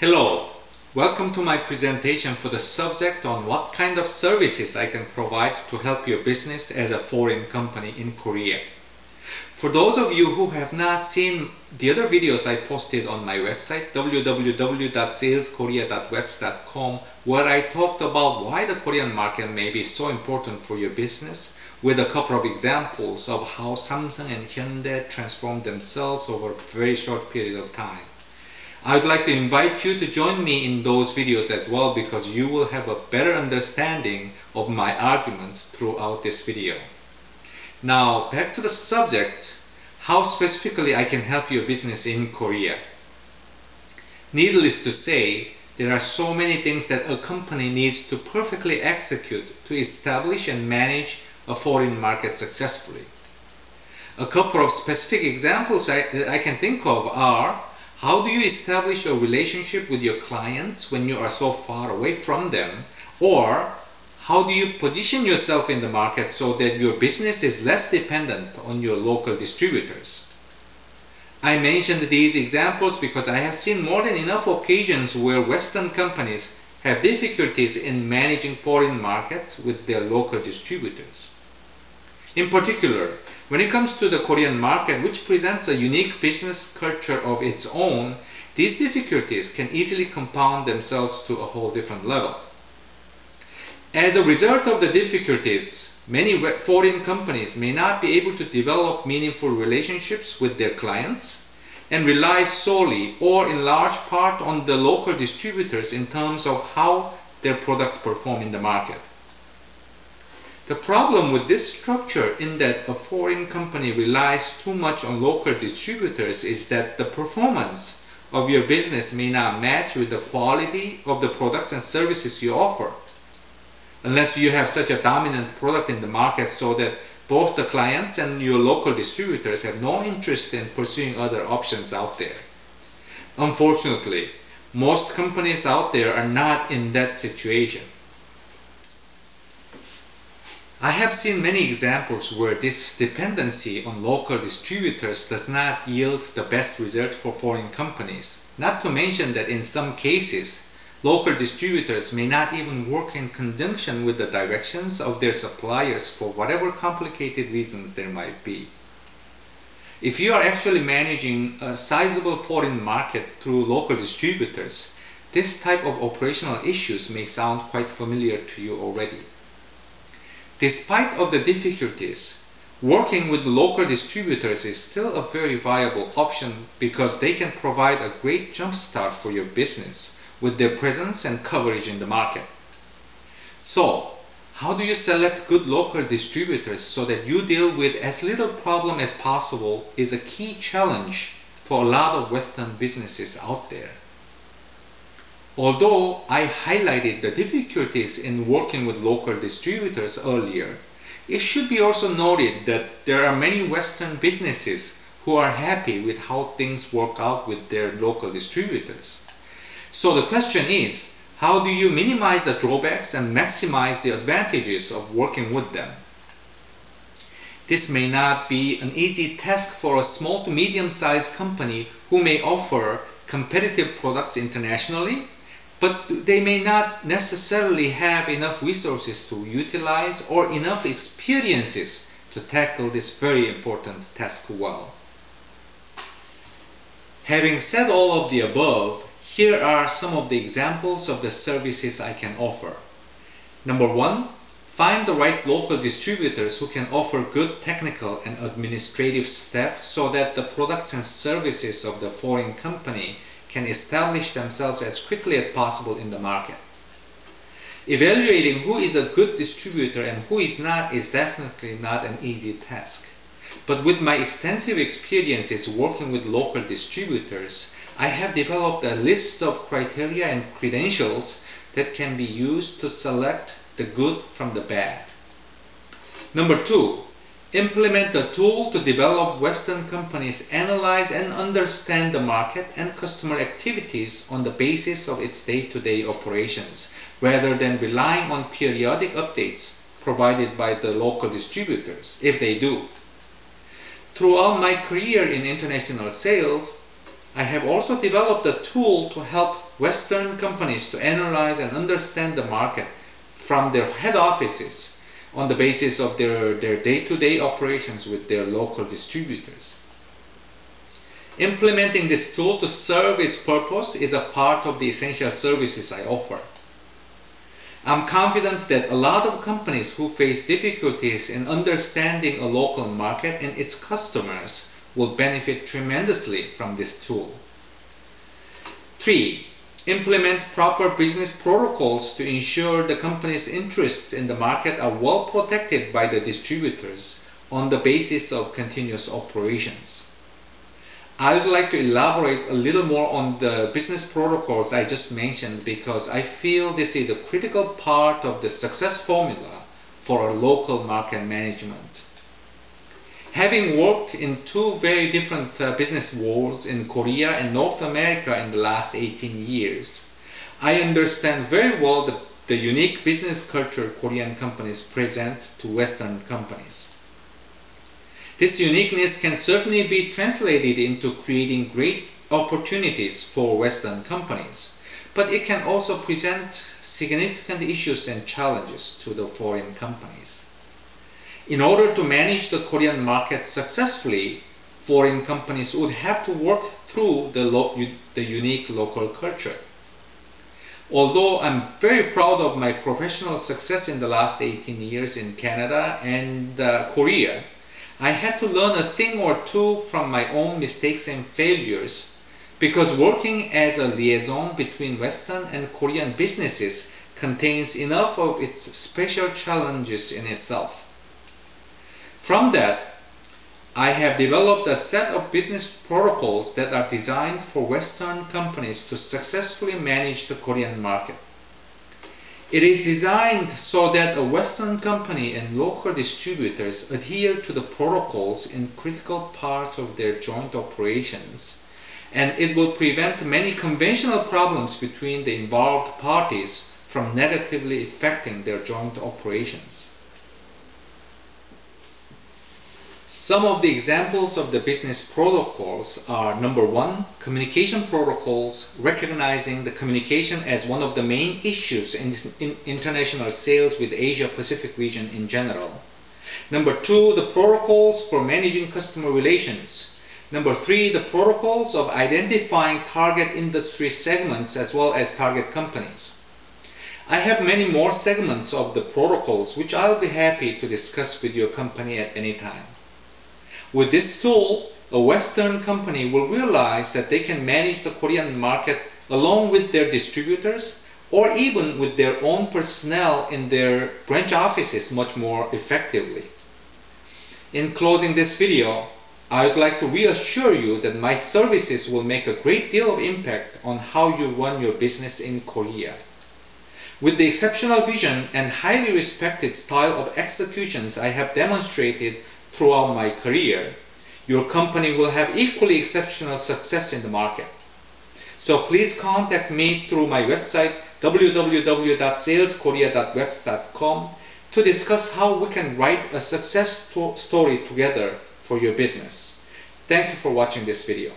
Hello, welcome to my presentation for the subject on what kind of services I can provide to help your business as a foreign company in Korea. For those of you who have not seen the other videos I posted on my website www.saleskorea.webs.com, where I talked about why the Korean market may be so important for your business, with a couple of examples of how Samsung and Hyundai transformed themselves over a very short period of time. I would like to invite you to join me in those videos as well, because you will have a better understanding of my argument throughout this video. Now back to the subject, how specifically I can help your business in Korea. Needless to say, there are so many things that a company needs to perfectly execute to establish and manage a foreign market successfully. A couple of specific examples that I can think of are: how do you establish a relationship with your clients when you are so far away from them? Or how do you position yourself in the market so that your business is less dependent on your local distributors? I mentioned these examples because I have seen more than enough occasions where Western companies have difficulties in managing foreign markets with their local distributors. In particular, when it comes to the Korean market, which presents a unique business culture of its own, these difficulties can easily compound themselves to a whole different level. As a result of the difficulties, many foreign companies may not be able to develop meaningful relationships with their clients and rely solely or in large part on the local distributors in terms of how their products perform in the market. The problem with this structure, in that a foreign company relies too much on local distributors, is that the performance of your business may not match with the quality of the products and services you offer, unless you have such a dominant product in the market so that both the clients and your local distributors have no interest in pursuing other options out there. Unfortunately, most companies out there are not in that situation. I have seen many examples where this dependency on local distributors does not yield the best result for foreign companies. Not to mention that in some cases, local distributors may not even work in conjunction with the directions of their suppliers for whatever complicated reasons there might be. If you are actually managing a sizable foreign market through local distributors, this type of operational issues may sound quite familiar to you already. Despite of the difficulties, working with local distributors is still a very viable option, because they can provide a great jumpstart for your business with their presence and coverage in the market. So, how do you select good local distributors so that you deal with as little problem as possible is a key challenge for a lot of Western businesses out there. Although I highlighted the difficulties in working with local distributors earlier, it should be also noted that there are many Western businesses who are happy with how things work out with their local distributors. So the question is, how do you minimize the drawbacks and maximize the advantages of working with them? This may not be an easy task for a small to medium-sized company who may offer competitive products internationally, but they may not necessarily have enough resources to utilize or enough experiences to tackle this very important task well. Having said all of the above, here are some of the examples of the services I can offer. Number one, find the right local distributors who can offer good technical and administrative staff so that the products and services of the foreign company can establish themselves as quickly as possible in the market. Evaluating who is a good distributor and who is not is definitely not an easy task. But with my extensive experiences working with local distributors, I have developed a list of criteria and credentials that can be used to select the good from the bad. Number two, implement a tool to develop Western companies analyze and understand the market and customer activities on the basis of its day-to-day operations, rather than relying on periodic updates provided by the local distributors, if they do. Throughout my career in international sales, I have also developed a tool to help Western companies to analyze and understand the market from their head offices on the basis of their day-to-day operations with their local distributors. Implementing this tool to serve its purpose is a part of the essential services I offer. I'm confident that a lot of companies who face difficulties in understanding a local market and its customers will benefit tremendously from this tool. 3. Implement proper business protocols to ensure the company's interests in the market are well protected by the distributors on the basis of continuous operations. I would like to elaborate a little more on the business protocols I just mentioned because I feel this is a critical part of the success formula for a local market management. Having worked in two very different business worlds in Korea and North America in the last 18 years, I understand very well the unique business culture Korean companies present to Western companies. This uniqueness can certainly be translated into creating great opportunities for Western companies, but it can also present significant issues and challenges to the foreign companies. In order to manage the Korean market successfully, foreign companies would have to work through the unique local culture. Although I'm very proud of my professional success in the last 18 years in Canada and Korea, I had to learn a thing or two from my own mistakes and failures because working as a liaison between Western and Korean businesses contains enough of its special challenges in itself. From that, I have developed a set of business protocols that are designed for Western companies to successfully manage the Korean market. It is designed so that a Western company and local distributors adhere to the protocols in critical parts of their joint operations, and it will prevent many conventional problems between the involved parties from negatively affecting their joint operations. Some of the examples of the business protocols are: number 1, communication protocols, recognizing the communication as one of the main issues in international sales with Asia Pacific region in general. Number 2, the protocols for managing customer relations. Number 3, the protocols of identifying target industry segments as well as target companies. I have many more segments of the protocols which I'll be happy to discuss with your company at any time. With this tool, a Western company will realize that they can manage the Korean market along with their distributors or even with their own personnel in their branch offices much more effectively. In closing this video, I would like to reassure you that my services will make a great deal of impact on how you run your business in Korea. With the exceptional vision and highly respected style of executions I have demonstrated throughout my career, your company will have equally exceptional success in the market. So please contact me through my website www.saleskorea.webs.com to discuss how we can write a success story together for your business. Thank you for watching this video.